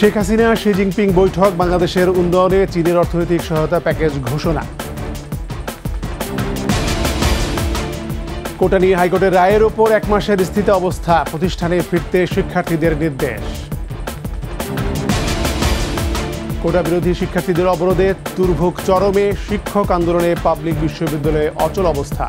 Sheikh Hasina Xi Jinping বৈঠক, বাংলাদেশের উন্নয়নে চীনের অর্থনৈতিক সহায়তা প্যাকেজ ঘোষণা। কোটা নিয়ে হাইকোর্টের রায়ের ওপর 1 মাসের স্থিতি অবস্থা, প্রতিষ্ঠানে ফিরতে শিক্ষার্থীদের নির্দেশ। কোটা বিরোধী শিক্ষার্থীদের অবরোধে দুর্ভোগ চরমে, শিক্ষক আন্দোলনে পাবলিক বিশ্ববিদ্যালয়ে অচল অবস্থা।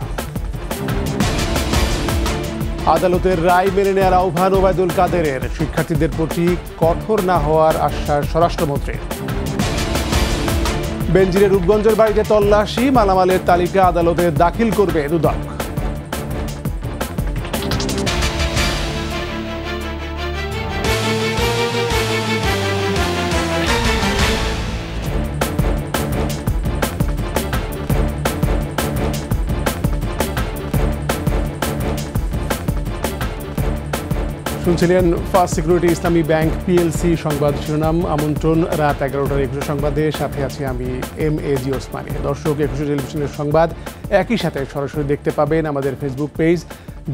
আদালতের রায় মেনে নেওয়ার আহ্বান ওবায়দুল কাদেরের, শিক্ষার্থীদের প্রতি কঠোর না হওয়ার আশ্বাস স্বরাষ্ট্রমন্ত্রীর। বেনজিরের রূপগঞ্জের বাড়িতে তল্লাশি, মালামালের তালিকা আদালতে দাখিল করবে দুদক। শুনছিলেন ফার্স্ট সিকিউরিটি ইসলামী ব্যাংক পিএলসি সংবাদ শিরোনাম। আমন্ত্রণ রাত 11টার 21 সংবাদে, সাথে আছি আমি MAG ওসমানী। দর্শক, 21 টেলিভিশনের সংবাদ একই সাথে সরাসরি দেখতে পাবেন আমাদের ফেসবুক পেজ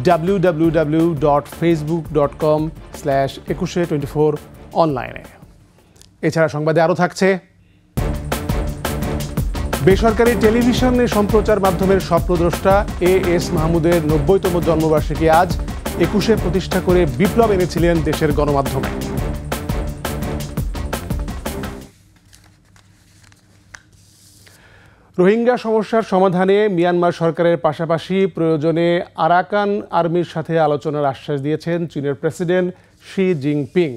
www.facebook.com/2124 অনলাইনে। এছাড়া সংবাদে আরও থাকছে, বেসরকারি টেলিভিশনে সম্প্রচার মাধ্যমের স্বপ্নদ্রষ্টা AS মাহমুদের 90তম জন্মবার্ষিকী আজ। 21 প্রতিষ্ঠা করে বিপ্লব এনেছিলেন দেশের গণমাধ্যমে। রোহিঙ্গা সমস্যার সমাধানে মিয়ানমার সরকারের পাশাপাশি প্রয়োজনে আরাকান আর্মির সাথে আলোচনার আশ্বাস দিয়েছেন চীনের প্রেসিডেন্ট শি জিনপিং।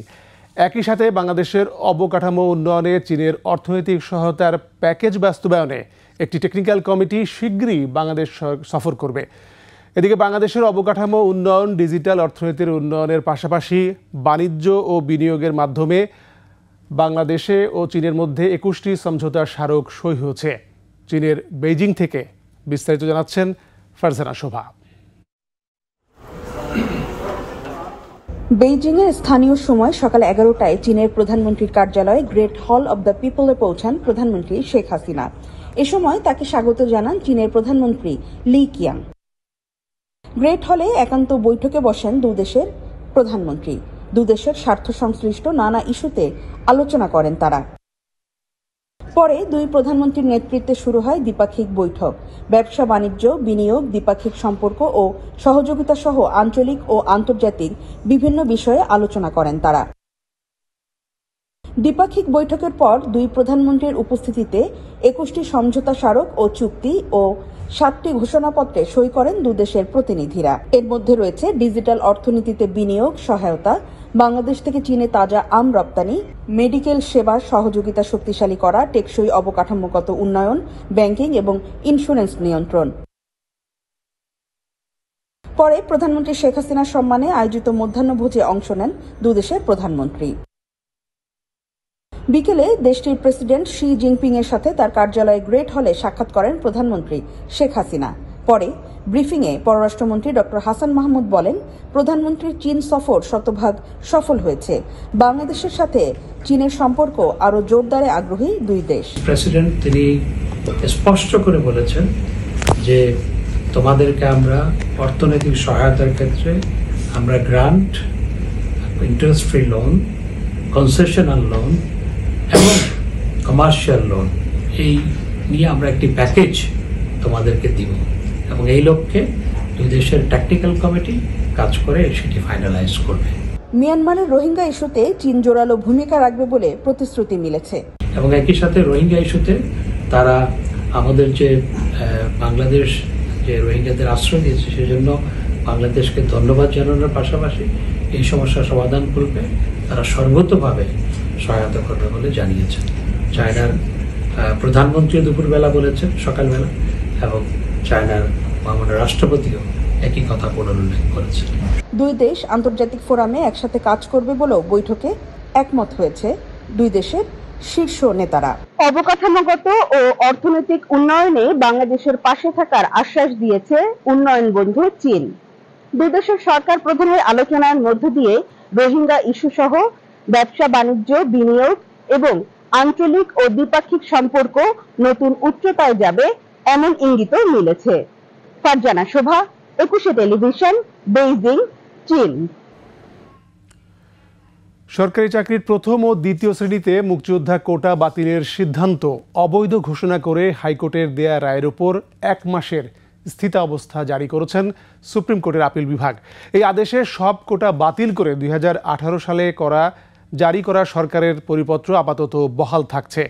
একই সাথে বাংলাদেশের অবকাঠামো উন্নয়নে চীনের অর্থনৈতিক সহায়তার প্যাকেজ বাস্তবায়নে একটি টেকনিক্যাল কমিটি শীঘ্রই বাংলাদেশ সফর করবে। এদিকে বাংলাদেশের অবকাঠামো উন্নয়ন, ডিজিটাল অর্থনীতির উন্নয়নের পাশাপাশি বাণিজ্য ও বিনিয়োগের মাধ্যমে বাংলাদেশে ও চীনের মধ্যে 21টি সমঝোতার স্মারক সই হয়েছে। চীনের বেইজিং থেকে বিস্তারিত জানাচ্ছেন ফারজানা শোভা। বেইজিংয়ের স্থানীয় সময় সকাল 11টায় চীনের প্রধানমন্ত্রীর কার্যালয়ে গ্রেট হল অব দ্য পিপলে পৌঁছান প্রধানমন্ত্রী শেখ হাসিনা। এ সময় তাকে স্বাগত জানান চীনের প্রধানমন্ত্রী লি কিয়াং। গ্রেট হলে একান্ত বৈঠকে বসেন দুদেশের প্রধানমন্ত্রী। দুদেশের স্বার্থ সংশ্লিষ্ট নানা ইস্যুতে আলোচনা করেন তারা। পরে দুই প্রধানমন্ত্রীর নেতৃত্বে শুরু হয় দ্বিপাক্ষিক বৈঠক। ব্যবসা বাণিজ্য, বিনিয়োগ, দ্বিপাক্ষিক সম্পর্ক ও সহযোগিতা সহ আঞ্চলিক ও আন্তর্জাতিক বিভিন্ন বিষয়ে আলোচনা করেন তারা। দ্বিপাক্ষিক বৈঠকের পর দুই প্রধানমন্ত্রীর উপস্থিতিতে 21টি সমঝোতা স্মারক ও চুক্তি ও 7টি ঘোষণাপত্রে সই করেন দুদেশের প্রতিনিধিরা। এর মধ্যে রয়েছে ডিজিটাল অর্থনীতিতে বিনিয়োগ সহায়তা, বাংলাদেশ থেকে চীনে তাজা আম রপ্তানি, মেডিকেল সেবার সহযোগিতা শক্তিশালী করা, টেকসই অবকাঠামোগত উন্নয়ন, ব্যাংকিং এবং ইন্স্যুরেন্স নিয়ন্ত্রণ। পরে প্রধানমন্ত্রী শেখ হাসিনার সম্মানে আয়োজিত মধ্যাহ্নভোজে অংশ নেন দুদেশের প্রধানমন্ত্রী। বিকেলে দেশটির প্রেসিডেন্ট শি জিনপিং এর সাথে তার কার্যালয়ে গ্রেট হলে সাক্ষাৎ করেন প্রধানমন্ত্রী শেখ হাসিনা। পরে ব্রিফিংয়ে পররাষ্ট্রমন্ত্রী ডক্টর হাসান মাহমুদ বলেন, প্রধানমন্ত্রীর চীন সফর শতভাগ সফল হয়েছে। বাংলাদেশের সাথে চীনের সম্পর্ক আরো জোরদারে আগ্রহী দুই দেশ। প্রেসিডেন্ট তিনি স্পষ্ট করে বলেছেন যে তোমাদেরকে আমরা অর্থনৈতিক সহায়তার ক্ষেত্রে আমরা grant, interest free loan, concessional loan এবং কমার্শিয়াল লোন, এই নিয়ে আমরা একটি প্যাকেজ তোমাদেরকে দিব এবং এই লক্ষ্যে দুই দেশের টেকনিক্যাল কমিটি কাজ করে সেটি ফাইনালাইজ করবে। মিয়ানমারের রোহিঙ্গা ইস্যুতে চীন জোরালো ভূমিকা রাখবে বলে প্রতিশ্রুতি মিলেছে এবং একই সাথে রোহিঙ্গা ইস্যুতে তারা আমাদের যে বাংলাদেশ যে রোহিঙ্গাদের আশ্রয় দিয়েছে সেজন্য বাংলাদেশকে ধন্যবাদ জানানোর পাশাপাশি এই সমস্যার সমাধান করবে তারা সর্বতোভাবে সহায়তা করবে বলে জানিয়েছেন। চায়নার প্রধানমন্ত্রী দুপুরবেলা বলেছেন, সকালবেলা, এবং চায়নার মাননীয় রাষ্ট্রপতিও একই কথা পুনরুল্লেখ করেছেন। দুই দেশ আন্তর্জাতিক ফোরামে একসাথে কাজ করবে বলেও বৈঠকে একমত হয়েছে দুই দেশের শীর্ষ নেতারা। অবকাঠামোগত ও অর্থনৈতিক উন্নয়নে বাংলাদেশের পাশে থাকার আশ্বাস দিয়েছে উন্নয়ন বন্ধু চীন। দুই দেশের সরকার প্রধানের আলোচনার মধ্য দিয়ে রোহিঙ্গা ইস্যু সহ ব্যবসা বাণিজ্য, বিনিয়োগ এবং আঞ্চলিক ও দ্বিপাক্ষিক সম্পর্ক নতুন উচ্চতায় যাবে এমন ইঙ্গিতও মিলেছে। ফারজানা শোভা, 21 টেলিভিশন, বেইজিং, চীন। সরকারি চাকরির প্রথম ও দ্বিতীয় শ্রেণীতে মুক্তিযোদ্ধা কোটা বাতিলের সিদ্ধান্ত অবৈধ ঘোষণা করে হাইকোর্টের দেয়া রায়ের ওপর 1 মাসের স্থিতাবস্থা জারি করেছেন সুপ্রিম কোর্টের আপিল বিভাগ। এই আদেশে সব কোটা বাতিল করে 2018 সালে জারি করা সরকারের পরিপত্র আপাতত বহাল থাকছে।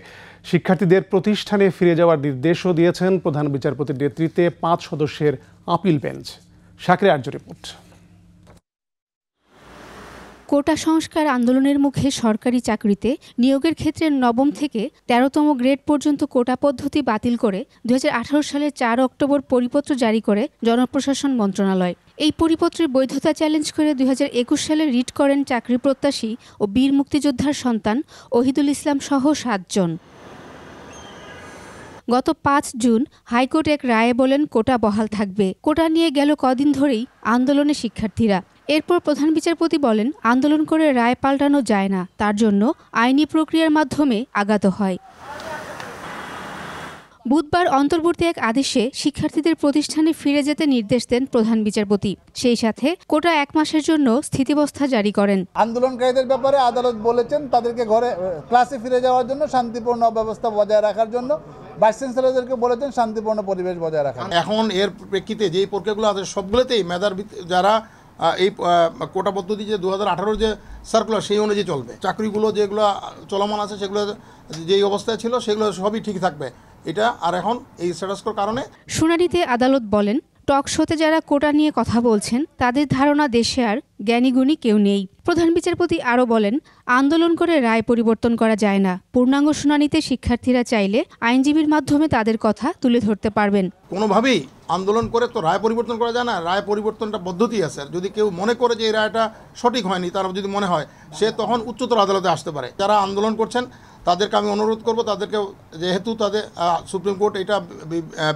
শিক্ষার্থীদের প্রতিষ্ঠানে ফিরে যাওয়ার নির্দেশও দিয়েছেন প্রধান বিচারপতির নেতৃত্বে 5 সদস্যের appeal bench. Shakira Arzu report. Quota সংস্কার আন্দোলনের মুখে সরকারি চাকরিতে নিয়োগের ক্ষেত্রে 9ম থেকে 13তম গ্রেড পর্যন্ত কোটা পদ্ধতি বাতিল করে 2018 সালের 4 অক্টোবর পরিপত্র জারি করে জনপ্রশাসন মন্ত্রণালয়। এই পরিপত্রের বৈধতা চ্যালেঞ্জ করে 2021 সালে রিট করেন চাকরি প্রত্যাশী ও বীর মুক্তিযোদ্ধার সন্তান ওহিদুল ইসলাম সহ 7 জন। গত 5 জুন হাইকোর্ট এক রায়ে বলেন কোটা বহাল থাকবে। কোটা নিয়ে গেল কদিন ধরেই আন্দোলনে শিক্ষার্থীরা। এরপর প্রধান বিচারপতি বলেন আন্দোলন করে রায় পাল্টানো যায় না, তার জন্য আইনি প্রক্রিয়ার মাধ্যমে আগাতে হয়। বুধবার অন্তর্বর্তী এক আদেশে শিক্ষার্থীদের প্রতিষ্ঠানে ফিরে যেতে নির্দেশ দেন প্রধান বিচারপতি। সেই সাথে কোটা 1 মাসের জন্য স্থিতাবস্থা জারি করেন। আন্দোলনকারীদের ব্যাপারে আদালত বলেছেন তাদেরকে ক্লাসে ফিরে যাওয়ার জন্য শান্তিপূর্ণ অব্যবস্থা বজায় রাখার জন্য ভাইস চ্যান্সেলরদেরকে বলেছেন শান্তিপূর্ণ পরিবেশ বজায় রাখা। এখন এর প্রেক্ষিতে যেই প্রক্রিয়াগুলো আছে সবগুলোতেই মেধার যারা এই কোটা পদ্ধতি যে 2018 যে সার্কুলার সেই অনুযায়ী চলবে। চাকরিগুলো যেগুলো চলমান আছে সেগুলো যেই অবস্থায় ছিল সেগুলো সবই ঠিক থাকবে। এটা আর এখন এই স্ট্যাটাসকোর কারণে শুনানিতে আদালত বলেন টক শোতে যারা কোটা নিয়ে কথা বলছেন তাদের ধারণা দেশে আর জ্ঞানীগুণী কেউ নেই। প্রধান বিচারপতি আরও বলেন আন্দোলন করে রায় পরিবর্তন করা যায় না। পূর্ণাঙ্গ শুনানিতে শিক্ষার্থীরা চাইলে আইনজীবীর মাধ্যমে তাদের কথা তুলে ধরতে পারবেন। কোনোভাবেই আন্দোলন করে তো রায় পরিবর্তন করা যায় না। রায় পরিবর্তনটা পদ্ধতি আছে। যদি কেউ মনে করে যে এই রায়টা সঠিক হয়নি, তার যদি মনে হয় সে তখন উচ্চতর আদালতে আসতে পারে। যারা আন্দোলন করছেন তাদেরকে আমি অনুরোধ করব, তাদেরকে যেহেতু তাদের সুপ্রিম কোর্ট এটা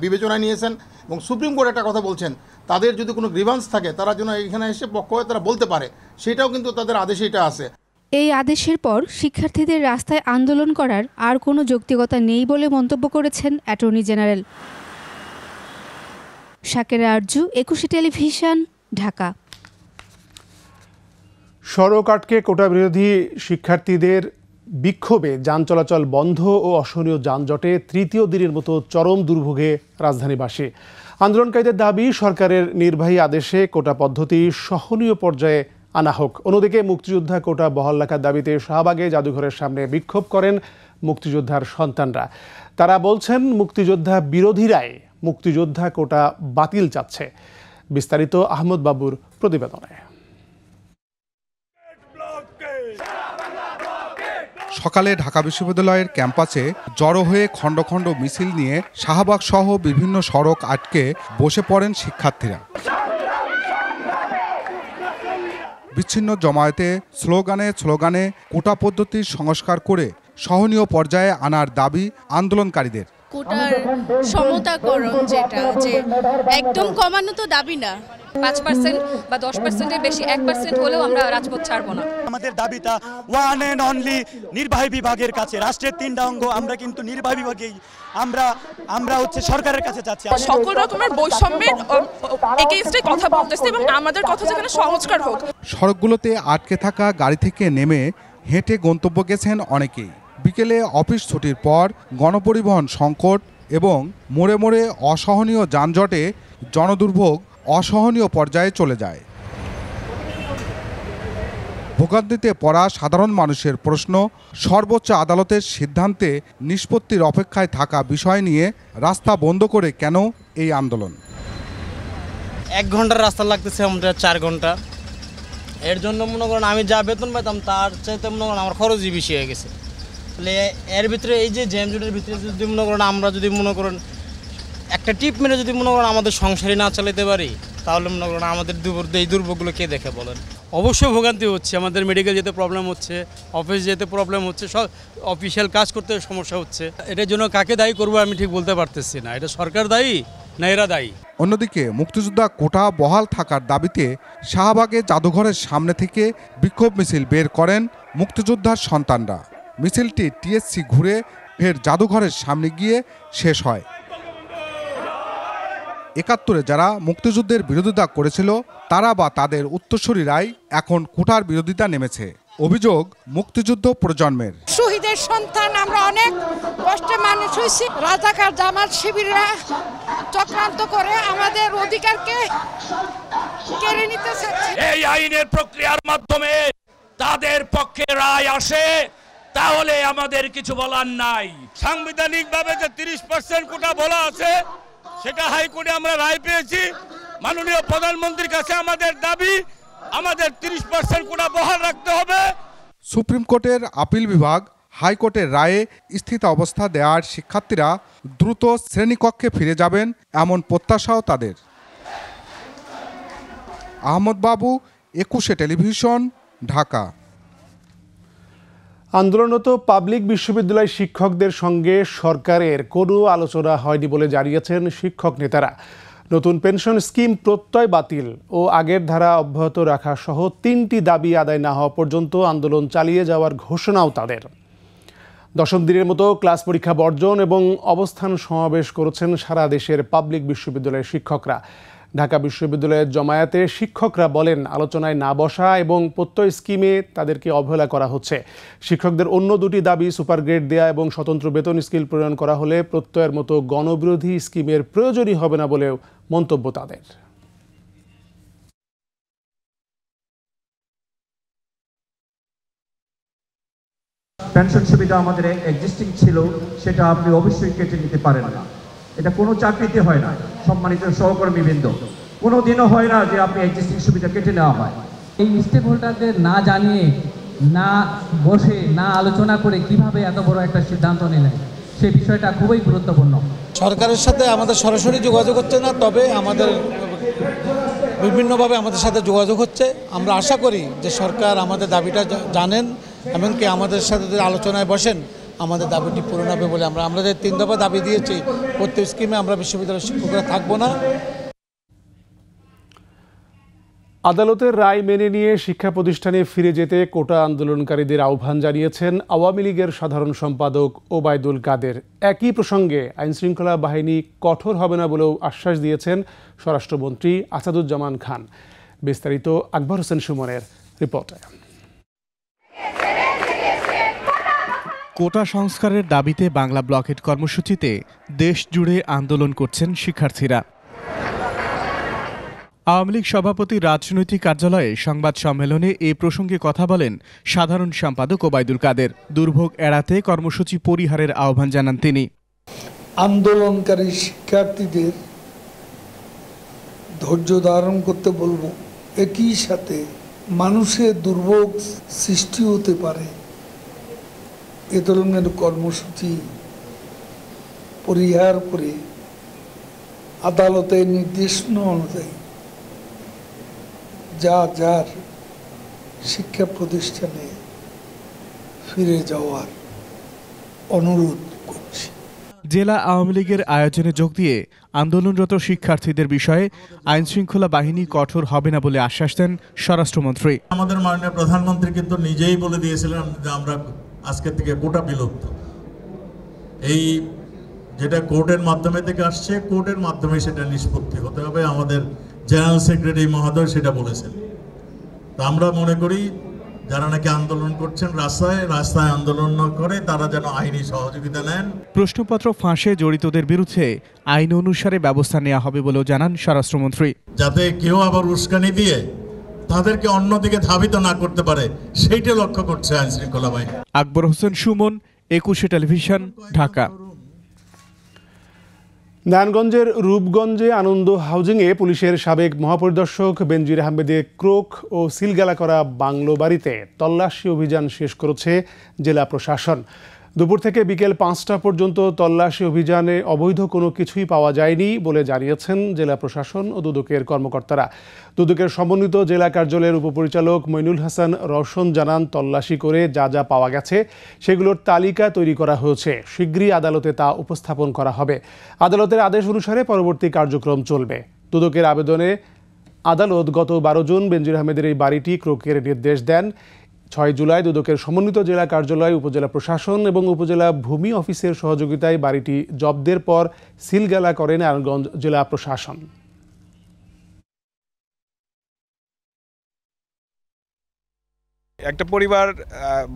বিবেচনায় নিয়েছেন এবং সুপ্রিম কোর্ট একটা কথা বলছেন, তাদের যদি কোনো গ্রিভান্স থাকে তারা যেন এখানে এসে পক্ষ হয়ে তারা বলতে পারে, সেটাও কিন্তু তাদের আদেশে এটা আছে। এই আদেশের পর শিক্ষার্থীদের রাস্তায় আন্দোলন করার আর কোনো যৌক্তিকতা নেই বলে মন্তব্য করেছেন attorney general. Shakira Arju, 21 television, Dhaka. সড়ক আটকে কোটা বিরোধী শিক্ষার্থীদের বিক্ষোভে যান চলাচল বন্ধ ও অসহনীয় যানজটে তৃতীয় দিনের মতো চরম দুর্ভোগে রাজধানীবাসী। আন্দোলনকারীদের দাবি সরকারের নির্বাহী আদেশে কোটা পদ্ধতি সহনীয় পর্যায়ে আনা হোক। অন্যদিকে মুক্তিযোদ্ধা কোটা বহাল রাখার দাবিতে শাহবাগে জাদুঘরের সামনে বিক্ষোভ করেন মুক্তিযোদ্ধার সন্তানরা। তারা বলছেন মুক্তিযোদ্ধা বিরোধীরাই মুক্তিযোদ্ধা কোটা বাতিল চাচ্ছে। বিস্তারিত আহমদ বাবুর প্রতিবেদনে। সকালে ঢাকা বিশ্ববিদ্যালয়ের ক্যাম্পাসে জড়ো হয়ে খণ্ড খণ্ড মিছিল নিয়ে শাহবাগ সহ বিভিন্ন সড়ক আটকে বসে পড়েন শিক্ষার্থীরা। বিচ্ছিন্ন জমায়েতে স্লোগানে কোটা পদ্ধতির সংস্কার করে সহনীয় পর্যায়ে আনার দাবি আন্দোলনকারীদের। কোটার সমতাকরণ যেটা যে একদম কমানো তো দাবি না, 5% বা 10%-এর বেশি 1% হলেও আমরা রাজপথ ছাড়বো না। আমাদের দাবিটা ওয়ান অ্যান্ড অনলি নির্বাহী বিভাগের কাছে। রাষ্ট্রের 3টা অঙ্গ, আমরা কিন্তু নির্বাহী বিভাগেই আমরা হচ্ছে সরকারের কাছে যাচ্ছি। সকল রকমের বৈষম্যের এগেইনস্টে কথা বলতেছে এবং আমাদের কথা যেখানে সংস্কার হোক। সড়কগুলোতে আটকে থাকা গাড়ি থেকে নেমে হেঁটে গন্তব্য গেছেন অনেকেই। বিকেলে অফিস ছুটির পর গণপরিবহন সংকট এবং মোড়ে মোড়ে অসহনীয় যানজটে জনদুর্ভোগ অসহনীয় পর্যায়ে চলে যায়। ভোগান্তিতে পড়া সাধারণ মানুষের প্রশ্ন, সর্বোচ্চ আদালতের সিদ্ধান্তে নিষ্পত্তির অপেক্ষায় থাকা বিষয় নিয়ে রাস্তা বন্ধ করে কেন এই আন্দোলন? 1 ঘন্টার রাস্তা লাগতেছে আমাদের 4 ঘন্টা। এর জন্য মনে করেন আমি যা বেতন পাইতাম তার চাইতে মনে করেন আমার খরচই বেশি হয়ে গেছে। তাহলে এর ভিতরে এই যে জ্যামজটের ভিতরে যদি মনে করেন আমরা যদি মনে করেন একটা টিপ মেরে যদি মনে করেন আমাদের সংসারই না চালাতে পারি, তাহলে মনে করেন আমাদের এই দুর্ভোগগুলো কে দেখে বলেন? অবশ্যই ভোগান্তি হচ্ছে, আমাদের মেডিকেল যেতে প্রবলেম হচ্ছে, অফিস যেতে প্রবলেম হচ্ছে, সব অফিসিয়াল কাজ করতে সমস্যা হচ্ছে। এটার জন্য কাকে দায়ী করবো আমি ঠিক বলতে পারতেছি না। এটা সরকার দায়ী না এরা দায়ী? অন্যদিকে মুক্তিযোদ্ধা কোটা বহাল থাকার দাবিতে শাহবাগে জাদুঘরের সামনে থেকে বিক্ষোভ মিছিল বের করেন মুক্তিযোদ্ধার সন্তানরা। মিছিলটি টিএসসি ঘুরে ফের জাদুঘরের সামনে গিয়ে শেষ হয়। ৭১-এ যারা মুক্তিযুদ্ধের বিরোধিতা করেছিল তারা বা তাদের উত্তরসূরিরাই এখন কোটার বিরোধিতা নেমেছে। অভিযোগ মুক্তিযুদ্ধ প্রজন্মের। শহীদের সন্তান, আমরা অনেক কষ্টে মানুষ হয়েছি। রাজাকার জামাত শিবিররা চক্রান্ত করে আমাদের অধিকারকে কেড়ে নিতে চাচ্ছে। এই আইনের প্রক্রিয়ার মাধ্যমে তাদের পক্ষে রায় আসে, তাহলে আমাদের কিছু বলার নাই। সাংবিধানিকভাবে যে 30% কোটা বলা আছে, সেটা হাইকোর্টে আমরা রায় পেয়েছি। মাননীয় প্রধানমন্ত্রীর কাছে আমাদের দাবি, আমাদের 30% কোটা বহাল রাখতে হবে। সুপ্রিম কোর্টের আপিল বিভাগ হাইকোর্টের রায়ে স্থিতাবস্থা দেওয়ার শিক্ষার্থীরা দ্রুত শ্রেণীকক্ষে ফিরে যাবেন এমন প্রত্যাশাও তাদের। আহমদ বাবু, 21 টেলিভিশন, ঢাকা। আন্দোলনরত পাবলিক বিশ্ববিদ্যালয় শিক্ষকদের সঙ্গে সরকারের কোনো আলোচনা হয়নি বলে জানিয়েছেন শিক্ষক নেতারা। নতুন পেনশন স্কিম প্রত্যয় বাতিল ও আগের ধারা অব্যাহত রাখা সহ 3টি দাবি আদায় না হওয়া পর্যন্ত আন্দোলন চালিয়ে যাওয়ার ঘোষণাও তাদের। 10ম দিনের মতো ক্লাস পরীক্ষা বর্জন এবং অবস্থান সমাবেশ করেছেন সারা দেশের পাবলিক বিশ্ববিদ্যালয়ের শিক্ষকরা। ঢাকা বিশ্ববিদ্যালয়ের জমায়েতে শিক্ষকরা বলেন, আলোচনায় না বসা এবং প্রত্যয় স্কিমে তাদেরকে অবহেলা করা হচ্ছে। শিক্ষকদের অন্য 2টি দাবি, সুপার গ্রেড দেয়া এবং স্বতন্ত্র বেতন স্কেল প্রণয়ন করা হলে প্রত্যয়ের মতো গণবিরোধী স্কিমের প্রয়োজনই হবে না বলেও মন্তব্য তাদের। পেনশন সুবিধা আমাদের এক্সিস্টিং ছিল, সেটা আপনি অবশ্যই কেটে নিতে পারেন না। এটা কোনো চাকরিতে হয় না। সম্মানিত সহকর্মীবৃন্দ, কোনো দিনও হয় না যে আপনি এক্সিস্টিং সুবিধা কেটে নেওয়া হয়। এই স্টেক হোল্ডারদের না জানিয়ে, না বসে, না আলোচনা করে কিভাবে এত বড় একটা সিদ্ধান্ত নিলেন, সেই বিষয়টা খুবই গুরুত্বপূর্ণ। সরকারের সাথে আমাদের সরাসরি যোগাযোগ হচ্ছে না, তবে আমাদের বিভিন্নভাবে আমাদের সাথে যোগাযোগ হচ্ছে। আমরা আশা করি যে সরকার আমাদের দাবিটা জানেন, এমনকি আমাদের সাথে যদি আলোচনায় বসেন আমাদের দাবিটি পূরণ হবে বলে আমরা যে 3 দফা দাবি দিয়েছি, প্রত্যেক স্কিমে আমরা বিশ্ববিদ্যালয়ের শিক্ষকরা থাকবো না। আদালতের রায় মেনে নিয়ে শিক্ষা প্রতিষ্ঠানে ফিরে যেতে কোটা আন্দোলনকারীদের আহ্বান জানিয়েছেন আওয়ামী লীগের সাধারণ সম্পাদক ওবায়দুল কাদের। একই প্রসঙ্গে আইনশৃঙ্খলা বাহিনী কঠোর হবে না বলেও আশ্বাস দিয়েছেন স্বরাষ্ট্রমন্ত্রী আসাদুজ্জামান খান। বিস্তারিত আকবর হোসেন সুমনের রিপোর্টে। কোটা সংস্কারের দাবিতে বাংলা ব্লকেট কর্মসূচিতে দেশ জুড়ে আন্দোলন করছেন শিক্ষার্থীরা। আওয়ামী লীগ সভাপতি রাজনৈতিক কার্যালয়ে সংবাদ সম্মেলনে এ প্রসঙ্গে কথা বলেন সাধারণ সম্পাদক ওবায়দুল কাদের। দুর্ভোগ এড়াতে কর্মসূচি পরিহারের আহ্বান জানান তিনি। আন্দোলনকারী শিক্ষার্থীদের ধৈর্য ধারণ করতে বলবো। একই সাথে মানুষের দুর্ভোগ সৃষ্টি হতে পারে, এ ধরনের কর্মসূচি পরিহার করে আদালতের নির্দেশনা অনুযায়ী যার শিক্ষা প্রতিষ্ঠানে ফিরে যাওয়ার অনুরোধ করছি। জেলা আওয়ামী লীগের আয়োজনে যোগ দিয়ে আন্দোলনরত শিক্ষার্থীদের বিষয়ে আইনশৃঙ্খলা বাহিনী কঠোর হবে না বলে আশ্বাস দেন স্বরাষ্ট্রমন্ত্রী। আমাদের মাননীয় প্রধানমন্ত্রী কিন্তু নিজেই বলে দিয়েছিলেন যে আমরা আজকে থেকে কোটা বিলুপ্ত। এই যেটা কোর্টের মাধ্যমে থেকে আসছে, কোর্টের মাধ্যমে সেটা নিষ্পত্তি হতে হবে। আমাদের জেনারেল সেক্রেটারি মহোদয় সেটা বলেছেন। তো আমরা মনে করি যারা নাকি আন্দোলন করছেন রাস্তায় আন্দোলন করে, তারা যেন আইনি সহযোগিতা নেন। প্রশ্নপত্র ফাঁসে জড়িতদের বিরুদ্ধে আইন অনুসারে ব্যবস্থা নেওয়া হবে বলেও জানান স্বরাষ্ট্রমন্ত্রী। যাতে কেউ আবার উস্কানি দিয়ে তাদেরকে অন্যদিকে ধাবিত না করতে পারে, সেইটা লক্ষ্য করছে আইন শৃঙ্খলা বাহিনী। আকবর হোসেন সুমন, 21 টেলিভিশন, ঢাকা। নারায়ণগঞ্জের রূপগঞ্জে আনন্দ হাউজিংয়ে পুলিশের সাবেক মহাপরিদর্শক বেনজির আহমেদের ক্রোক ও সিলগালা করা বাংলো বাড়িতে তল্লাশি অভিযান শেষ করেছে জেলা প্রশাসন। দুপুর থেকে বিকেল 5টা পর্যন্ত তল্লাশি অভিযানে অবৈধ কোনো কিছুই পাওয়া যায়নি বলে জানিয়েছেন জেলা প্রশাসন ও দুদকের কর্মকর্তারা। দুদকের সমন্বিত জেলা কার্যালয়ের উপপরিচালক মইনুল হাসান রওশন জানান, তল্লাশি করে যা পাওয়া গেছে সেগুলোর তালিকা তৈরি করা হয়েছে। শীঘ্রই আদালতে তা উপস্থাপন করা হবে। আদালতের আদেশ অনুসারে পরবর্তী কার্যক্রম চলবে। দুদকের আবেদনে আদালত গত 12 জুন বেনজির আহমেদের এই বাড়িটি ক্রোকের নির্দেশ দেন। 6 জুলাই দুদকের সমন্বিত জেলা কার্যালয়, উপজেলা প্রশাসন এবং উপজেলা ভূমি অফিসের সহযোগিতায় বাড়িটি জব্দের পর সিলগালা করে নারায়ণগঞ্জ জেলা প্রশাসন। একটা পরিবার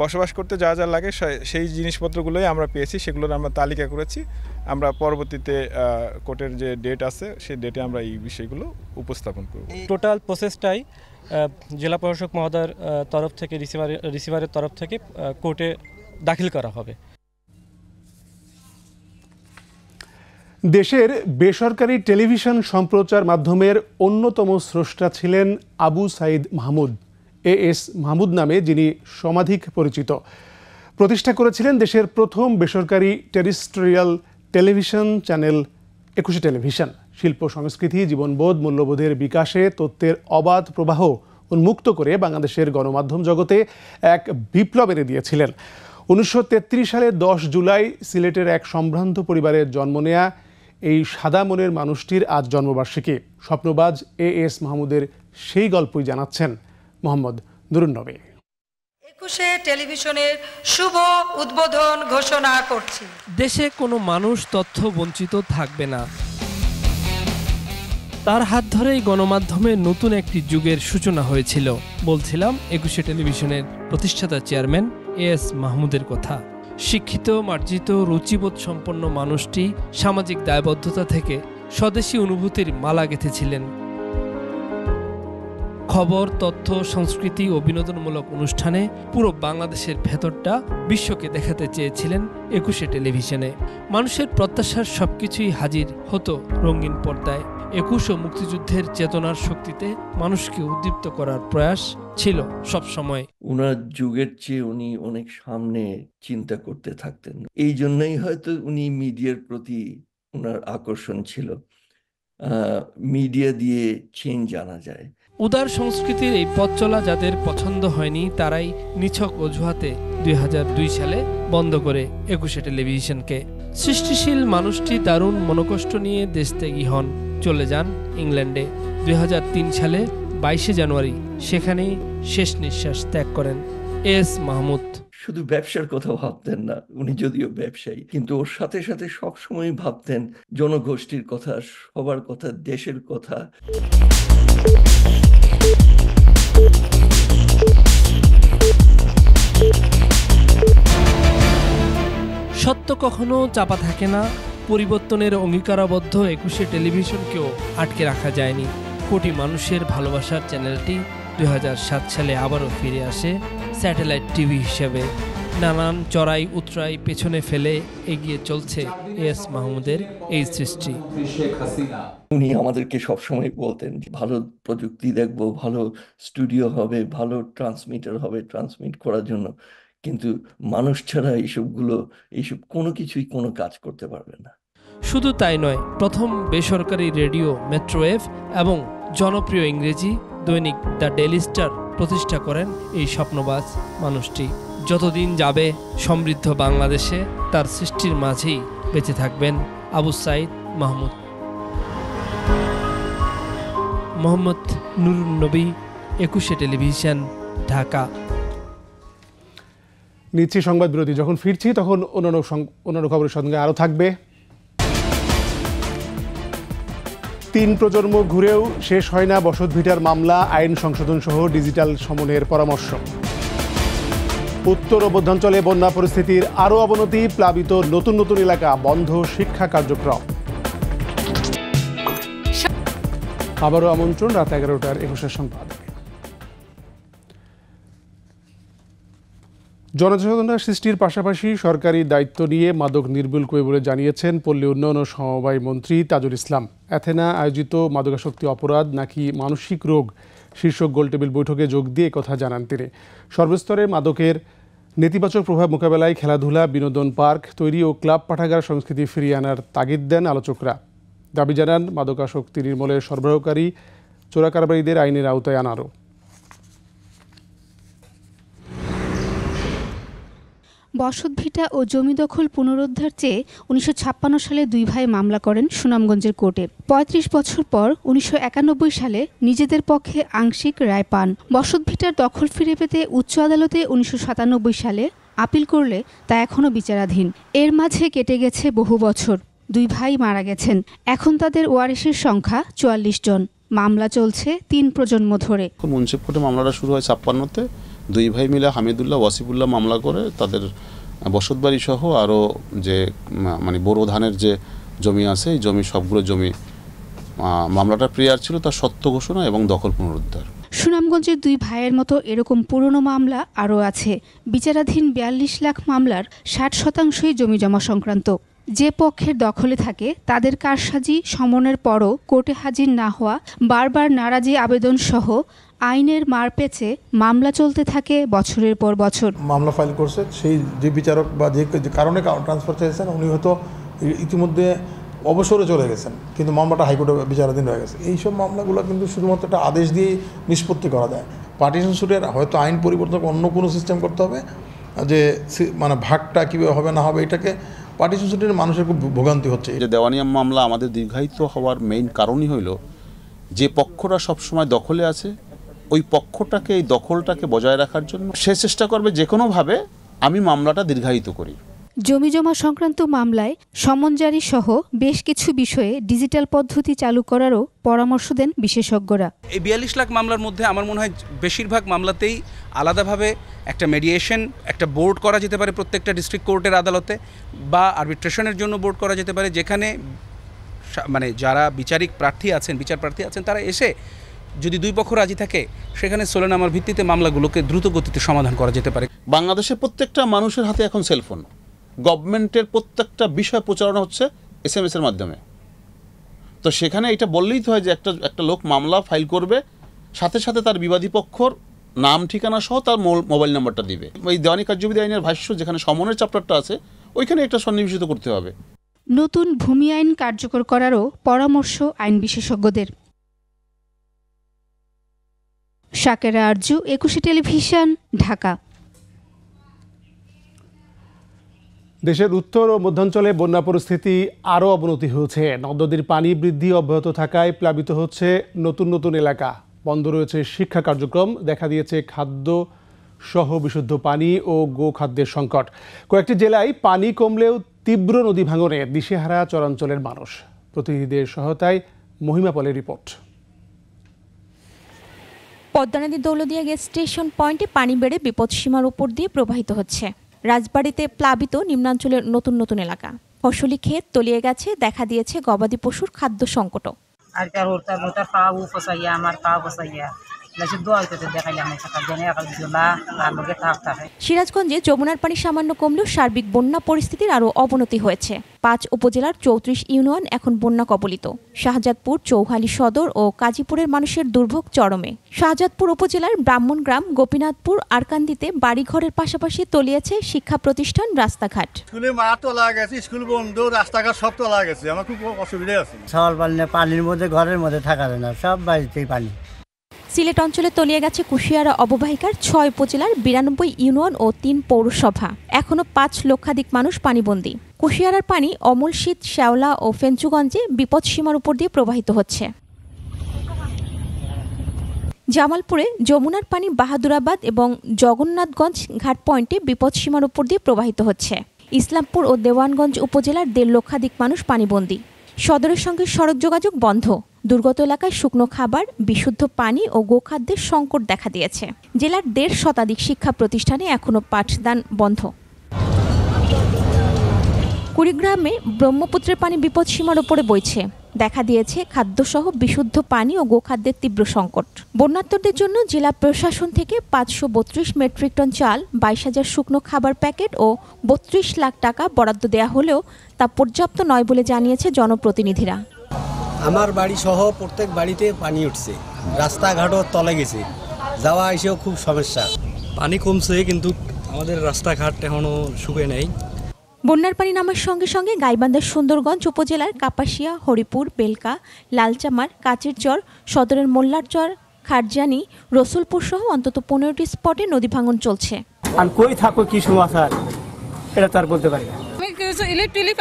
বসবাস করতে যা যা লাগে সেই জিনিসপত্রগুলোই আমরা পেয়েছি, সেগুলোর আমরা তালিকা করেছি। আমরা পরবর্তীতে কোর্টের যে ডেট আছে সেই ডেটে আমরা এই বিষয়গুলো উপস্থাপন করব। টোটাল প্রসেসটাই জেলা প্রশাসক মহোদয়ের তরফ থেকে রিসিভারের তরফ থেকে কোর্টে দাখিল করা হবে। দেশের বেসরকারি টেলিভিশন সম্প্রচার মাধ্যমের অন্যতম স্রষ্টা ছিলেন আবু সাইদ মাহমুদ, AS মাহমুদ নামে, যিনি সমাধিক পরিচিত। প্রতিষ্ঠা করেছিলেন দেশের প্রথম বেসরকারি টেরিস্ট্রিয়াল টেলিভিশন চ্যানেল 21 টেলিভিশন। শিল্প সংস্কৃতি, জীবনবোধ, মূল্যবোধের বিকাশে তথ্যের অবাধ প্রবাহ উন্মুক্ত করে বাংলাদেশের গণমাধ্যম জগতে এক বিপ্লব এনে দিয়েছিলেন। 1933 সালে 10 জুলাই সিলেটের এক সম্ভ্রান্ত পরিবারে জন্ম নেয়া এই সাদা মনের মানুষটির আজ জন্মবার্ষিকী। স্বপ্নবাজ AS মাহমুদের সেই গল্পই জানাচ্ছেন মোহাম্মদ নুরুন নবী। 21 টেলিভিশনের শুভ উদ্বোধন ঘোষণা করছি। দেশে কোনো মানুষ তথ্য বঞ্চিত থাকবে না। তার হাত ধরেই গণমাধ্যমের নতুন একটি যুগের সূচনা হয়েছিল। বলছিলাম 21 টেলিভিশনের প্রতিষ্ঠাতা চেয়ারম্যান AS মাহমুদের কথা। শিক্ষিত, মার্জিত, রুচিবোধ সম্পন্ন মানুষটি সামাজিক দায়বদ্ধতা থেকে স্বদেশী অনুভূতির মালা গেঁথেছিলেন। খবর, তথ্য, সংস্কৃতি ও বিনোদনমূলক অনুষ্ঠানে পুরো বাংলাদেশের ভেতরটা বিশ্বকে দেখাতে চেয়েছিলেন 21 টেলিভিশনে। মানুষের প্রত্যাশার সবকিছুই হাজির হতো রঙিন পর্দায়। 21 ও মুক্তিযুদ্ধের চেতনার শক্তিতে মানুষকে উদ্দীপ্ত করার প্রয়াস ছিল সবসময়। উনার যুগের চেয়ে উনি অনেক সামনে চিন্তা করতে থাকতেন। এই জন্যই হয়তো উনি মিডিয়ার প্রতি উনার আকর্ষণ ছিল। মিডিয়া দিয়ে চেঞ্জ আনা যায়। উদার সংস্কৃতির এই পথ চলা যাদের পছন্দ হয়নি, তারাই নিছক অজুহাতে 2002 সালে বন্ধ করে 21 টেলিভিশনকে। সৃষ্টিশীল মানুষটি দারুণ মনোকষ্ট নিয়ে দেশত্যাগী হন, চলে যান ইংল্যান্ডে। 2003 সালে 22 জানুয়ারি সেখানেই শেষ নিঃশ্বাস ত্যাগ করেন AS মাহমুদ। শুধু ব্যবসার কথা ভাবতেন না, উনি যদিও ব্যবসায়ী, কিন্তু ওর সাথে সাথে সবসময় ভাবতেন জনগোষ্ঠীর কথা, সবার কথা, দেশের কথা। সত্য কখনো চাপা থাকে না। পরিবর্তনের অঙ্গীকারাবদ্ধ 21 টেলিভিশনকেও আটকে রাখা যায়নি। কোটি মানুষের ভালোবাসার চ্যানেলটি 2007 সালে আবারও ফিরে আসে স্যাটেলাইট টিভি হিসেবে। নানান চড়াই উতরাই পেছনে ফেলে এগিয়ে চলছে AS মাহমুদের এই সৃষ্টি। উনি আমাদেরকে সবসময় বলতেন ভালো প্রযুক্তি দেখব, ভালো স্টুডিও হবে, ভালো ট্রান্সমিটার হবে ট্রান্সমিট করার জন্য, কিন্তু মানুষ ছাড়া এইসব কোনো কিছুই কোনো কাজ করতে পারবে না। শুধু তাই নয়, প্রথম বেসরকারি রেডিও মেট্রোওয়েভ এবং জনপ্রিয় ইংরেজি দৈনিক দ্য ডেইলি স্টার প্রতিষ্ঠা করেন এই স্বপ্নবাজ মানুষটি। যতদিন যাবে সমৃদ্ধ বাংলাদেশে তার সৃষ্টির মাঝেই বেঁচে থাকবেন আবু সাইদ মাহমুদ। মোহাম্মদ নুরুন নবী, 21 টেলিভিশন, ঢাকা। নিচ্ছি সংবাদ বিরতি। যখন ফিরছি তখন অন্যান্য খবরের সঙ্গে আরও থাকবে। 3 প্রজন্ম ঘুরেও শেষ হয় না বসতভিটার মামলা, আইন সংশোধন সহ ডিজিটাল সমনের পরামর্শ। উত্তর ও মধ্যাঞ্চলে বন্যা পরিস্থিতির আরও অবনতি, প্লাবিত নতুন নতুন এলাকা, বন্ধ শিক্ষা কার্যক্রম। আবারও আমন্ত্রণ রাত 11টার 21 সংবাদ। জনসচেতনতা সৃষ্টির পাশাপাশি সরকারি দায়িত্ব নিয়ে মাদক নির্মূল করবে বলে জানিয়েছেন পল্লী উন্নয়ন ও সমবায় মন্ত্রী তাজুল ইসলাম। অ্যাথেনা আয়োজিত মাদকাসক্তি অপরাধ নাকি মানসিক রোগ শীর্ষক গোলটেবিল বৈঠকে যোগ দিয়ে কথা জানান তিনি। সর্বস্তরে মাদকের নেতিবাচক প্রভাব মোকাবেলায় খেলাধুলা, বিনোদন পার্ক তৈরি ও ক্লাব পাঠাগার সংস্কৃতি ফিরিয়ে আনার তাগিদ দেন আলোচকরা। দাবি জানান মাদকাসক্তি নির্মূলে সরবরাহকারী চোরাকারবারীদের আইনের আওতায় আনারও। বসতভিটা ও জমি দখল পুনরুদ্ধার চেয়ে 1956 সালে 2 ভাই মামলা করেন সুনামগঞ্জের কোর্টে। 35 বছর পর 1991 সালে নিজেদের পক্ষে আংশিক রায় পান। বসতভিটার দখল ফিরে পেতে উচ্চ আদালতে 1997 সালে আপিল করলে তা এখনও বিচারাধীন। এর মাঝে কেটে গেছে বহু বছর। 2 ভাই মারা গেছেন। এখন তাদের ওয়ারিশের সংখ্যা 44 জন। মামলা চলছে 3 প্রজন্ম ধরে। মুন্সিপ কোর্টে মামলাটা শুরু হয় 56-তে, দুই ভাই মিলে হামিদুল্লাহ ওয়াসিফুল্লাহ মামলা করে তাদের বসতবাড়ি সহ আরও যে মানে বোরো ধানের যে জমি আছে এই জমি সবগুলো জমি মামলাটা প্রেয়ার ছিল তার সত্য ঘোষণা এবং দখল পুনরুদ্ধার। সুনামগঞ্জের দুই ভাইয়ের মতো এরকম পুরনো মামলা আরও আছে। বিচারাধীন ৪২ লাখ মামলার ৬০% জমিজমা সংক্রান্ত। যে পক্ষের দখলে থাকে তাদের কারসাজি সমনের পরও কোর্টে হাজির না হওয়া, বারবার নারাজি আবেদন সহ আইনের মারপেচে মামলা চলতে থাকে বছরের পর বছর। মামলা ফাইল করছে সেই যে বিচারক বা যে কারণে ট্রান্সফার চেয়েছেন উনি হয়তো ইতিমধ্যে অবসরে চলে গেছেন, কিন্তু মামলাটা হাইকোর্টে বিচারাধীন হয়ে গেছে। এইসব মামলাগুলো কিন্তু শুধুমাত্র একটা আদেশ দিয়ে নিষ্পত্তি করা যায়। পার্টিশন সুটের হয়তো আইন পরিবর্তন অন্য কোনো সিস্টেম করতে হবে, যে মানে ভাগটা কীভাবে হবে না হবে, এটাকে পার্টিশন সুটের মানুষের খুব ভোগান্তি হচ্ছে। যে দেওয়ানি মামলা আমাদের দীর্ঘায়িত হওয়ার মেইন কারণই হইল যে পক্ষরা সবসময় দখলে আছে ওই পক্ষটাকে, এই দখলটাকে বজায় রাখার জন্য সে চেষ্টা করবে যে কোনোভাবে আমি মামলাটা দীর্ঘায়িত করি। জমিজমা সংক্রান্ত মামলায় সমন জারি সহ বেশ কিছু বিষয়ে ডিজিটাল পদ্ধতি চালু করারও পরামর্শ দেন বিশেষজ্ঞরা। এই ৪২ লাখ মামলার মধ্যে আমার মনে হয় বেশিরভাগ মামলাতেই আলাদাভাবে একটা মেডিয়েশন, একটা বোর্ড করা যেতে পারে প্রত্যেকটা ডিস্ট্রিক্ট কোর্টের আদালতে, বা আরবিট্রেশনের জন্য বোর্ড করা যেতে পারে, যেখানে মানে যারা বিচার প্রার্থী আছেন তারা এসে যদি দুই পক্ষ রাজি থাকে সেখানে সোলেনামার ভিত্তিতে মামলাগুলোকে দ্রুত গতিতে সমাধান করা যেতে পারে। বাংলাদেশের প্রত্যেকটা মানুষের হাতে এখন সেলফোন। গভর্নমেন্টের প্রত্যেকটা বিষয় প্রচারণা হচ্ছে SMS এর মাধ্যমে। তো সেখানে এটা বললেই তো হয় যে একটা লোক মামলা ফাইল করবে, সাথে সাথে তার বিবাদী পক্ষর নাম ঠিকানা সহ তার মোবাইল নাম্বারটা দিবে। ওই দেওয়ানি কার্যবিধি আইনের ভাষ্য যেখানে সমনের চ্যাপ্টারটা আছে ওইখানে এটা সন্নিবেশিত করতে হবে। নতুন ভূমি আইন কার্যকর করারও পরামর্শ আইন বিশেষজ্ঞদের। শাকেরা আরজু, একুশে টেলিভিশন, ঢাকা। দেশের উত্তর ও মধ্যাঞ্চলে বন্যা পরিস্থিতি আরও অবনতি হয়েছে। নদ নদীর পানি বৃদ্ধি অব্যাহত থাকায় প্লাবিত হচ্ছে নতুন নতুন এলাকা। বন্ধ রয়েছে শিক্ষা কার্যক্রম, দেখা দিয়েছে খাদ্য সহ বিশুদ্ধ পানি ও গোখাদ্যের সংকট। কয়েকটি জেলায় পানি কমলেও তীব্র নদী ভাঙনে দিশেহারা চরাঞ্চলের মানুষ। প্রতিনিধিদের সহায়তায় মহিমা পলের রিপোর্ট। পদ্মা নদীর দৌলদিয়া গ্যাস স্টেশন পয়েন্টে পানি বেড়ে বিপদসীমার উপর দিয়ে প্রবাহিত হচ্ছে। রাজবাড়িতে প্লাবিত নিম্নাঞ্চলের নতুন নতুন এলাকা। ফসলি ক্ষেত তলিয়ে গেছে, দেখা দিয়েছে গবাদি পশুর খাদ্য সংকটও। সিরাজগঞ্জে যমুনার পানি সামান্য কমলেও সার্বিক বন্যা পরিস্থিতির আরও অবনতি হয়েছে। ৫ উপজেলার ৩৪ ইউনিয়ন এখন বন্যা কবলিত। শাহজাদপুর, চৌহালি সদর ও কাজীপুরের মানুষের দুর্ভোগ চরমে। শাহজাদপুর উপজেলার ব্রাহ্মণগ্রাম, গোপীনাথপুর, আরকান্দিতে বাড়িঘরের পাশাপাশি তলিয়েছে শিক্ষা প্রতিষ্ঠান, রাস্তাঘাট। স্কুলে মা তোলা গেছে, স্কুল বন্ধ, রাস্তাঘাট সব তোলা গেছে। আমার খুব অসুবিধা আছে। সকাল পানির মধ্যে ঘরের মধ্যে থাকা যায় না, সব বাড়িতেই পানি। সিলেট অঞ্চলে তলিয়ে গেছে কুশিয়ারা অববাহিকার ৬ উপজেলার ৯২ ইউনিয়ন ও ৩ পৌরসভা। এখনো ৫ লক্ষাধিক মানুষ পানিবন্দী। কুশিয়ারার পানি অমলশীত, শেওলা ও ফেঞ্চুগঞ্জে বিপদসীমার উপর দিয়ে প্রবাহিত হচ্ছে। জামালপুরে যমুনার পানি বাহাদুরাবাদ এবং জগন্নাথগঞ্জ ঘাট পয়েন্টে বিপদসীমার উপর দিয়ে প্রবাহিত হচ্ছে। ইসলামপুর ও দেওয়ানগঞ্জ উপজেলার ১.৫ লক্ষাধিক মানুষ পানিবন্দী। সদরের সঙ্গে সড়ক যোগাযোগ বন্ধ। দুর্গত এলাকায় শুকনো খাবার, বিশুদ্ধ পানি ও গোখাদ্যের সংকট দেখা দিয়েছে। জেলার ১.৫ শতাধিক শিক্ষা প্রতিষ্ঠানে এখনও পাঠদান বন্ধ। কুড়িগ্রামে ব্রহ্মপুত্রের পানি বিপদসীমার উপরে বইছে। দেখা দিয়েছে খাদ্যসহ বিশুদ্ধ পানি ও গোখাদ্যের তীব্র সংকট। বন্যার্তদের জন্য জেলা প্রশাসন থেকে ৫৩২ মেট্রিক টন চাল, ২২,০০০ শুকনো খাবার প্যাকেট ও ৩২ লাখ টাকা বরাদ্দ দেওয়া হলেও তা পর্যাপ্ত নয় বলে জানিয়েছে জনপ্রতিনিধিরা। আমার বাড়ি সহ প্রত্যেক বাড়িতে পানি উঠছে, রাস্তাঘাটও তলে গেছে, যাওয়া এসেও খুব সমস্যা। পানি কমছে কিন্তু আমাদের রাস্তাঘাট এখনো শুকিয়ে নেই। বন্যার পানি নামার সঙ্গে সঙ্গে গাইবান্ধার সুন্দরগঞ্জ উপজেলার কাপাসিয়া, হরিপুর, বেলকা, লালচামার, কাচেরচর, সদরের মোল্লারচর, খারজানি, রসুলপুর সহ অন্তত ১৫টি স্পটে নদী ভাঙন চলছে। আর কই থাকো কি সমাচার এটা তার বলতে পারি না।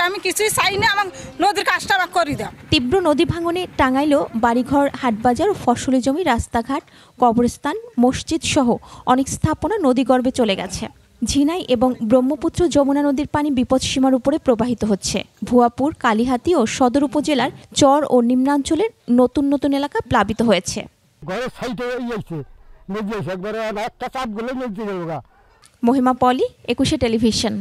আমি কিছুই চাই না, আমার নদীর কাজটা আমাকে করে দাও। তীব্র নদী ভাঙনে টাঙ্গাইলেও বাড়িঘর, হাটবাজার ও ফসলি জমি, রাস্তাঘাট, কবরস্থান, মসজিদ সহ অনেক স্থাপনা নদীগর্ভে চলে গেছে। ঝিনাই এবং ব্রহ্মপুত্র যমুনা নদীর পানি বিপদসীমার উপরে প্রবাহিত হচ্ছে। ভুয়াপুর, কালিহাতী ও সদর উপজেলার চর ও নিম্নাঞ্চলের নতুন নতুন এলাকা প্লাবিত হয়েছে। মহিমা পলি, 21 টেলিভিশন।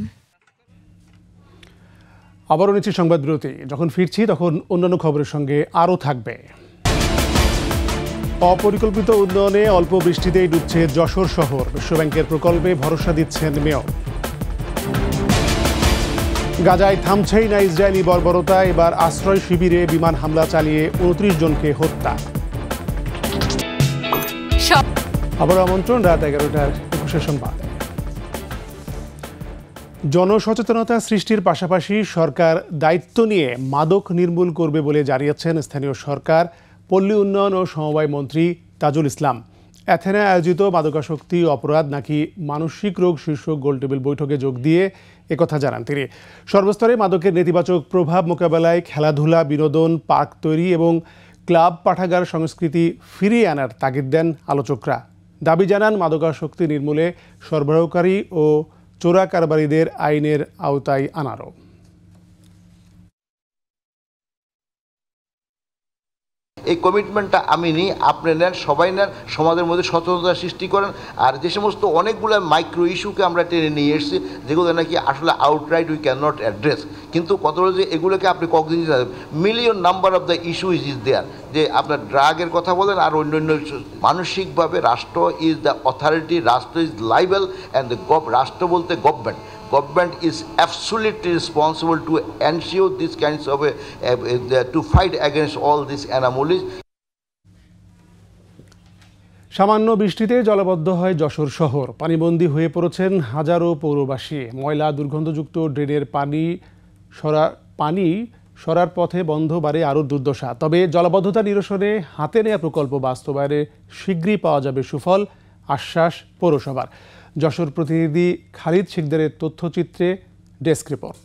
আবারও নিচ্ছি সংবাদ বিরতি। যখন ফিরছি তখন অন্যান্য খবরের সঙ্গে আরও থাকবে। অপরিকল্পিত উন্নয়নে অল্প বৃষ্টিতেই ডুবছে যশোর শহর, বিশ্বব্যাংকের প্রকল্পে ভরসা দিচ্ছেন মেয়র। গাজায় থামছেই না ইসরায়েলি বর্বরতা, এবার আশ্রয় শিবিরে বিমান হামলা চালিয়ে 29 জনকে হত্যা। আবার আমন্ত্রণ রাত 11টার 21 সংবাদ। জনসচেতনতা সৃষ্টির পাশাপাশি সরকার দায়িত্ব নিয়ে মাদক নির্মূল করবে বলে জানিয়েছেন স্থানীয় সরকার, পল্লী উন্নয়ন ও সমবায় মন্ত্রী তাজুল ইসলাম। অ্যাথেনায় আয়োজিত মাদকাসক্তি অপরাধ নাকি মানসিক রোগ শীর্ষক গোলটেবিল বৈঠকে যোগ দিয়ে একথা জানান তিনি। সর্বস্তরে মাদকের নেতিবাচক প্রভাব মোকাবেলায় খেলাধুলা, বিনোদন, পার্ক তৈরি এবং ক্লাব পাঠাগার সংস্কৃতি ফিরিয়ে আনার তাগিদ দেন আলোচকরা। দাবি জানান মাদকাসক্তি নির্মূলে সরবরাহকারী ও চোরা কারবারিদের আইনের আওতায় আনারও। এই কমিটমেন্টটা আমি নিই, আপনি নেন, সবাই নেন, সমাজের মধ্যে সচেতনতা সৃষ্টি করেন। আর যে সমস্ত অনেকগুলো মাইক্রো ইস্যুকে আমরা টেনে নিয়ে এসেছি, যেগুলো নাকি আসলে outright we can not address, কিন্তু কত যে এগুলোকে আপনি cognitive million number of the issue is there. যে আপনার ড্রাগের কথা বলেন আর অন্যান্য মানসিকভাবে রাষ্ট্র ইজ দ্য অথরিটি, রাষ্ট্র ইজ লাইবেল অ্যান্ড রাষ্ট্র বলতে government is absolutely responsible to ensure these kinds of to fight against all these anomalies. সামান্য বৃষ্টিতে জলবদ্ধ হয় যশোর শহর, পানিবন্দী হয়ে পড়েছেন হাজারো পৌরবাসী। ময়লা দুর্গন্ধযুক্ত ড্রেনের পানি সরার পথে বন্ধ বাড়ে আরও দুর্দশা। তবে জলাবদ্ধতা নিরসনে হাতে নেওয়া প্রকল্প বাস্তবায়নে শীঘ্রই পাওয়া যাবে সুফল, আশ্বাস পৌরসভার। যশোর প্রতিনিধি খালিদ শিকদারের তথ্যচিত্রে ডেস্ক রিপোর্ট।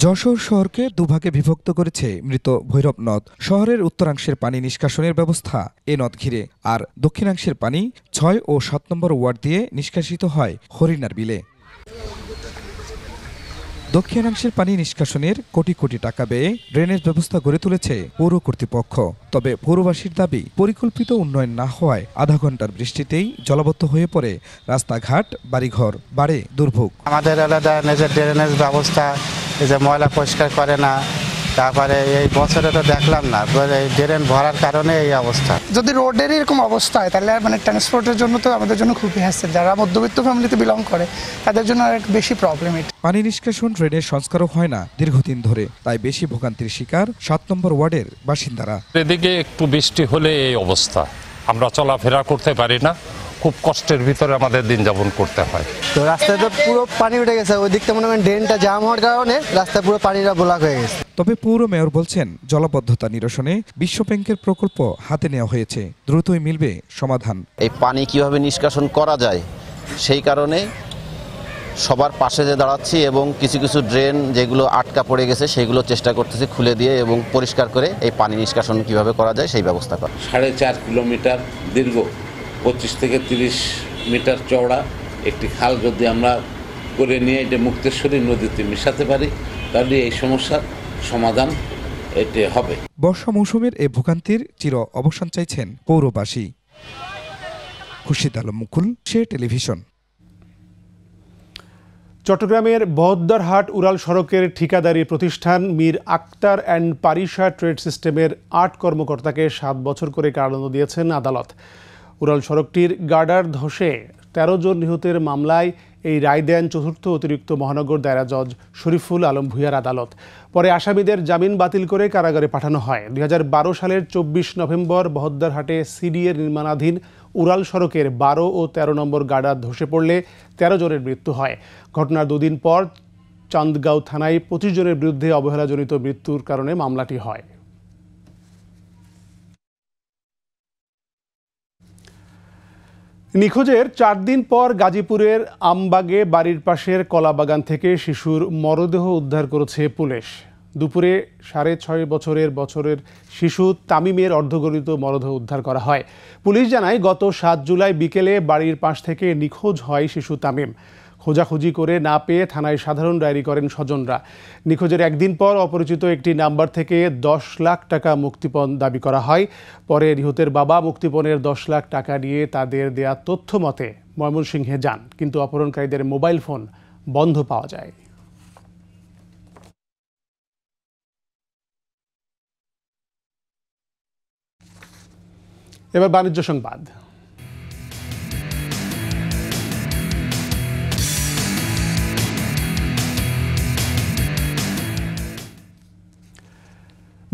যশোর শহরকে দুভাগে বিভক্ত করেছে মৃত ভৈরব নদ। শহরের উত্তরাংশের পানি নিষ্কাশনের ব্যবস্থা এ নদ ঘিরে, আর দক্ষিণাংশের পানি 6 ও 7 নম্বর ওয়ার্ড দিয়ে নিষ্কাশিত হয় হরিণার বিলে। দক্ষিণাংশের পানি নিষ্কাশনের কোটি কোটি টাকা ব্যয়ে ড্রেনেজ ব্যবস্থা গড়ে তুলেছে পৌর কর্তৃপক্ষ। তবে পৌরবাসীর দাবি, পরিকল্পিত উন্নয়ন না হওয়ায় আধা ঘন্টার বৃষ্টিতেই জলবদ্ধ হয়ে পড়ে রাস্তাঘাট, বাড়িঘর, বাড়ে দুর্ভোগ। আমাদের আলাদা ড্রেনেজ ব্যবস্থা, এই যে ময়লা পরিষ্কার করে না, তারপরে এই বছরে তো দেখলাম না, ড্রেন ভরার কারণে এই অবস্থা। যদি রোডের এরকম অবস্থা হয় তাহলে মানে ট্রান্সপোর্টের জন্য তো আমাদের জন্য খুবই হ্যাসেল। যারা মধ্যবিত্ত ফ্যামিলিতে বিলং করে তাদের জন্য আর বেশি প্রবলেম। পানি নিষ্কাশন ড্রেনের সংস্কারও হয় না দীর্ঘদিন ধরে, তাই বেশি ভোগান্তির শিকার 7 নম্বর ওয়ার্ডের বাসিন্দারা। এদিকে একটু বৃষ্টি হলে এই অবস্থা, আমরা চলাফেরা করতে পারি না, খুব কষ্টের ভিতরে আমাদের দিন যাপন করতে হয়। তো রাস্তায় তো পুরো পানি উঠে গেছে, ওই দিকটা মনে করেন ড্রেনটা জাম হওয়ার কারণে রাস্তায় পুরো পানিটা ব্লক হয়ে গেছে। তবে পৌর মেয়র বলছেন, জলবদ্ধতা নিরসনে বিশ্বব্যাংকের প্রকল্প হাতে নেওয়া হয়েছে, দ্রুতই মিলবে সমাধান। এই পানি কিভাবে নিষ্কাশন করা যায় সেই কারণে সবার পাশে যে দাঁড়াচ্ছি এবং কিছু কিছু ড্রেন যেগুলো আটকা পড়ে গেছে সেগুলো চেষ্টা করতেছি খুলে দিয়ে এবং পরিষ্কার করে এই পানি নিষ্কাশন কিভাবে করা যায় সেই ব্যবস্থা করা। 4.5 কিলোমিটার দীর্ঘ, 25 থেকে 30 মিটার চওড়া একটি খাল যদি আমরা করে নিয়ে এটা মুক্তেশ্বরী নদীতে মিশাতে পারি, তাহলে এই সমস্যার সমাধান এটি হবে। বর্ষা মৌসুমের এ ভোগান্তির চির অবসান চাইছেন পৌরবাসী। খুরশিদ আলম মুকুল, সে টেলিভিশন। চট্টগ্রামের বহদ্দারহাট উড়াল সড়কের ঠিকাদারি প্রতিষ্ঠান মীর আক্তার অ্যান্ড পারিশা ট্রেড সিস্টেমের 8 কর্মকর্তাকে 7 বছর করে কারাদণ্ড দিয়েছেন আদালত। উড়াল সড়কটির গার্ডার ধসে 13 জন নিহতের মামলায় এই রায় দেন চতুর্থ অতিরিক্ত মহানগর দায়রা জজ শরীফুল আলম ভূঁইয়ার আদালত। পরে আসামিদের জামিন বাতিল করে কারাগারে পাঠানো হয়। 2012 সালের 24 নভেম্বর বহদ্দারহাটে সিডিএর নির্মাণাধীন উড়াল সড়কের 12 ও 13 নম্বর গার্ডার ধসে পড়লে 13 জনের মৃত্যু হয়। ঘটনার 2 দিন পর চান্দগাঁও থানায় 25 জনের বিরুদ্ধে অবহেলাজনিত মৃত্যুর কারণে মামলাটি হয়। নিখোঁজের 4 দিন পর গাজীপুরের আমবাগে বাড়ির পাশের কলাবাগান থেকে শিশুর মরদেহ উদ্ধার করেছে পুলিশ। দুপুরে 6.5 বছরের শিশু তামিমের অর্ধগলিত মরদেহ উদ্ধার করা হয়। পুলিশ জানায়, গত 7 জুলাই বিকেলে বাড়ির পাশ থেকে নিখোঁজ হয় শিশু তামিম। খোঁজাখুঁজি করে না পেয়ে থানায় সাধারণ ডায়েরি করেন স্বজনরা। নিখোঁজের একদিন পর অপরিচিত একটি নাম্বার থেকে 10 লাখ টাকা মুক্তিপণ দাবি করা হয়। পরে নিহতের বাবা মুক্তিপণের 10 লাখ টাকা নিয়ে তাদের দেয়া তথ্য মতে ময়মনসিংহে যান, কিন্তু অপহরণকারীদের মোবাইল ফোন বন্ধ পাওয়া যায়। এবার বাণিজ্য সংবাদ।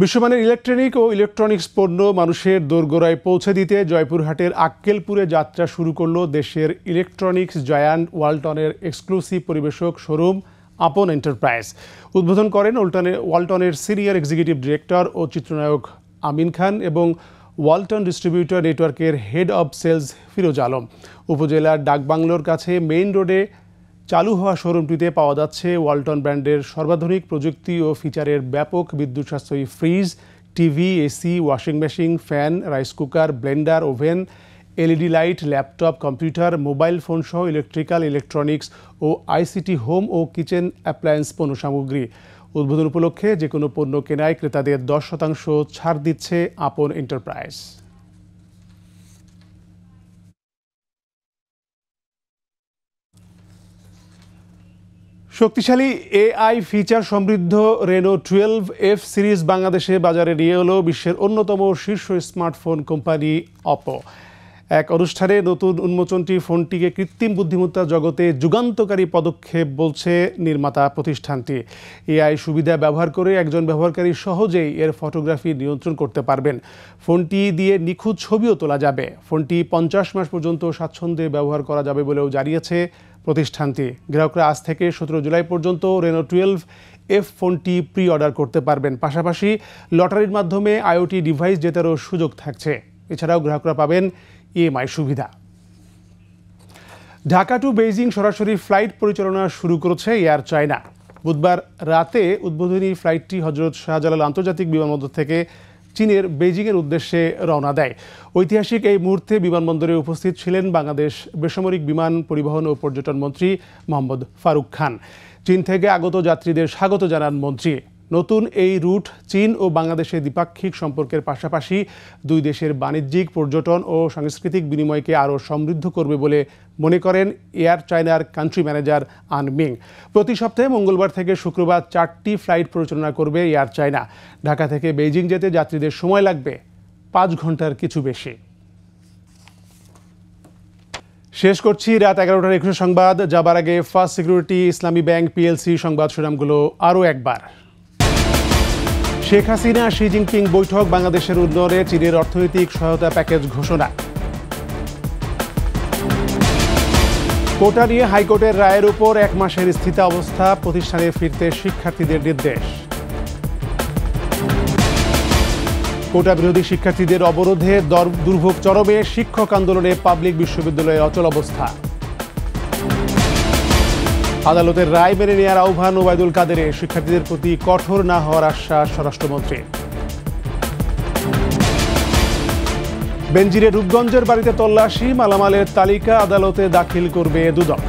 বিশ্বমানের ইলেকট্রনিক ও ইলেকট্রনিক্স পণ্য মানুষের দোরগোড়ায় পৌঁছে দিতে জয়পুরহাটের আক্কেলপুরে যাত্রা শুরু করল দেশের ইলেকট্রনিক্স জায়ান্ট ওয়ালটনের এক্সক্লুসিভ পরিবেশক শোরুম আপন এন্টারপ্রাইজ। উদ্বোধন করেন ওয়ালটনের সিনিয়র এক্সিকিউটিভ ডিরেক্টর ও চিত্রনায়ক আমিন খান এবং ওয়ালটন ডিস্ট্রিবিউটর নেটওয়ার্কের head of sales Firoz Alam. উপজেলার ডাকবাংলোর কাছে মেইন রোডে চালু হওয়া শোরুমটিতে পাওয়া যাচ্ছে ওয়ালটন ব্র্যান্ডের সর্বাধুনিক প্রযুক্তি ও ফিচারের ব্যাপক বিদ্যুৎ সাশ্রয়ী fridge, TV, AC, washing machine, fan, rice cooker, Blender, oven, LED light, laptop, computer, mobile phone সহ ইলেকট্রিক্যাল, ইলেকট্রনিক্স ও আইসিটি হোম ও কিচেন অ্যাপ্লায়েন্স পণ্য সামগ্রী। উদ্বোধন উপলক্ষে যে কোনো পণ্য কেনায় ক্রেতাদের 10% ছাড় দিচ্ছে আপন এন্টারপ্রাইজ। শক্তিশালী এআই ফিচার সমৃদ্ধ রেনো 12F সিরিজ বাংলাদেশে বাজারে নিয়ে এলো বিশ্বের অন্যতম শীর্ষ স্মার্টফোন কোম্পানি অপো। এক অনুষ্ঠানে নতুন উন্মোচনটি ফোনটিকে কৃত্রিম বুদ্ধিমত্তা জগতে যুগান্তকারী পদক্ষেপ বলছে নির্মাতা প্রতিষ্ঠানটি। এআই সুবিধা ব্যবহার করে একজন ব্যবহারকারী সহজেই এর ফটোগ্রাফি নিয়ন্ত্রণ করতে পারবেন। ফোনটি দিয়ে নিখুঁত ছবিও তোলা যাবে। ফোনটি 50 মাস পর্যন্ত স্বাচ্ছন্দ্যে ব্যবহার করা যাবে বলেও জানিয়েছে প্রতিষ্ঠানটি। গ্রাহকরা আজ থেকে 17 জুলাই পর্যন্ত রেনো 12F ফোনটি প্রি অর্ডার করতে পারবেন। পাশাপাশি লটারির মাধ্যমে আইওটি ডিভাইস জেতারও সুযোগ থাকছে। এছাড়াও গ্রাহকরা পাবেন ইএমআই সুবিধা। ঢাকা টু বেইজিং সরাসরি ফ্লাইট পরিচালনা শুরু করেছে এয়ার চায়না। বুধবার রাতে উদ্বোধনী ফ্লাইটটি হজরত শাহজালাল আন্তর্জাতিক বিমানবন্দর থেকে চীনের বেইজিংয়ের উদ্দেশ্যে রওনা দেয়। ঐতিহাসিক এই মুহূর্তে বিমানবন্দরে উপস্থিত ছিলেন বাংলাদেশ বেসামরিক বিমান পরিবহন ও পর্যটন মন্ত্রী মোহাম্মদ ফারুক খান। চীন থেকে আগত যাত্রীদের স্বাগত জানান মন্ত্রী। নতুন এই রুট চীন ও বাংলাদেশের দ্বিপাক্ষিক সম্পর্কের পাশাপাশি দুই দেশের বাণিজ্যিক, পর্যটন ও সাংস্কৃতিক বিনিময়কে আরও সমৃদ্ধ করবে বলে মনে করেন এয়ার চায়নার কান্ট্রি ম্যানেজার আন মিং। প্রতি সপ্তাহে মঙ্গলবার থেকে শুক্রবার 4টি ফ্লাইট পরিচালনা করবে এয়ার চায়না। ঢাকা থেকে বেইজিং যেতে যাত্রীদের সময় লাগবে 5 ঘন্টার কিছু বেশি। শেষ করছি রাত 11টার 21 সংবাদ। যাবার আগে ফার্স্ট সিকিউরিটি ইসলামী ব্যাংক পিএলসি সংবাদ শিরোনামগুলো আরও একবার। শেখ হাসিনা শি জিনপিং বৈঠক, বাংলাদেশের উন্নয়নে চীনের অর্থনৈতিক সহায়তা প্যাকেজ ঘোষণা। কোটা নিয়ে হাইকোর্টের রায়ের উপর 1 মাসের স্থিতাবস্থা, প্রতিষ্ঠানে ফিরতে শিক্ষার্থীদের নির্দেশ। কোটা বিরোধী শিক্ষার্থীদের অবরোধে দুর্ভোগ চরমে, শিক্ষক আন্দোলনে পাবলিক বিশ্ববিদ্যালয়ে অচল অবস্থা। আদালতের রায় মেনে নেওয়ার আহ্বান ওবায়দুল কাদেরের, শিক্ষার্থীদের প্রতি কঠোর না হওয়ার আশ্বাস স্বরাষ্ট্রমন্ত্রী। বেনজিরে রূপগঞ্জের বাড়িতে তল্লাশি, মালামালের তালিকা আদালতে দাখিল করবে দুদক।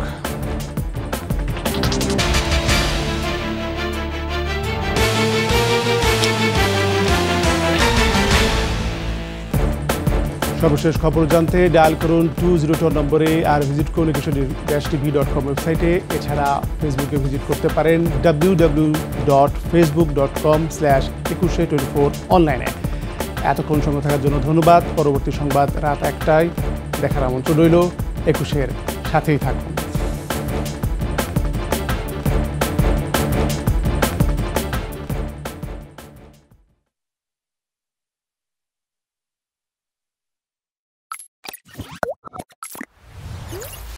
সর্বশেষ খবর জানতে ডায়াল করুন 202 নম্বরে, আর ভিজিট করুন ekushe-tv.com ওয়েবসাইটে। এছাড়া ফেসবুকে ভিজিট করতে পারেন www.facebook.com/ekushe24 অনলাইনে। এতক্ষণ সঙ্গে থাকার জন্য ধন্যবাদ। পরবর্তী সংবাদ রাত 1টায় দেখার আমন্ত্রণ রইল। একুশের সাথেই থাকুন।